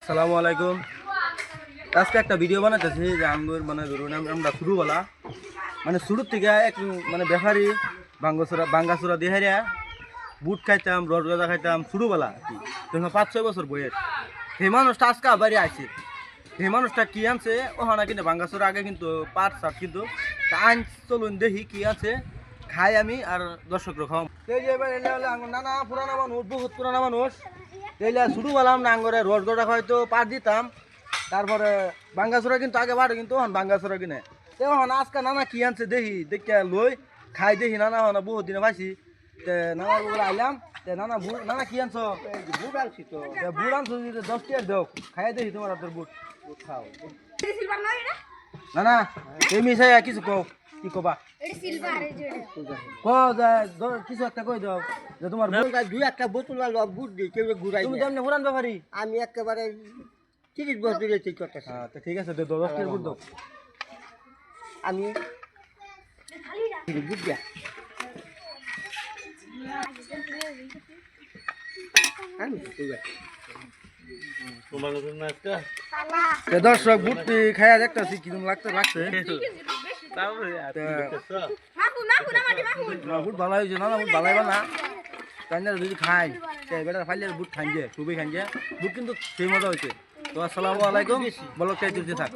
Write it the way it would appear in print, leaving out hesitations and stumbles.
আসসালামু আলাইকুম। আজকে একটা ভিডিও বানাতেছি যে আঙ্গুর মানে ধরুন আমরা শুরুবেলা মানে শুরুর থেকে এক মানে ব্যাপারী বাঙ্গাসুরা দিয়ে হারিয়া বুট খাইতাম, রসগজা খাইতাম শুরুবেলা আর কি, তখন 5-6 বছর বয়স। সেই মানুষটা আজকে বাড়ি আসছে। সেই মানুষটা কি আনছে ওখানে কিন্তু বাঙ্গাসুরা আগে কিন্তু পাট শাক কিন্তু আইন চলুন দেখি কি আছে, খাই আমি আর দর্শক খাওয়াম। নানা পুরানা মানুষ, বহুত পুরানা মানুষ শুরু করলাম না আঙ্গরে রসগোটা হয়তো পাট দিতাম, তারপরে বাঙ্গাসুরা কিন্তু আগে বাড়ে কিন্তু ওখান বাঙ্গাসুরা কিনে এখন আজকে নানা কি আনছে দেখি দেখে লই খাই দেখি নানা হন বহুত দিনে পাইছি নানা বলে আইলাম নানা নানা কি আনছো? বুট আনছি তো। বুট আনছো 10 টাকা দাও, খাই দেখি তোমার হাতের বুট বুট খাও। নানা এই মিশাই কিছু কও, কি কবা? কিছু একটা কই দাও যে তোমার দুই একটা বোতল বুট দিই কেউ ঘুরাই। তুমি যেমনি পুরান ব্যাপারী, আমি একেবারে 30 বছর ধরে ঠিক করতেছি। আচ্ছা ঠিক আছে, 10 টাকার বুট দাও। আমি বুট দিয়া দর্শক বুটটি খাইয়া দেখতেছি কিরকম লাগছে। বুট ভালো হয়েছে না, বুট ভালো হবে না কান্দার যদি খাই বেটার ফাইলে বুট খাই যে খুবই খাই যে বুট কিন্তু সেই মজা হয়েছে। তো আসসালামু আলাইকুম, বলো কে চলছে থাক।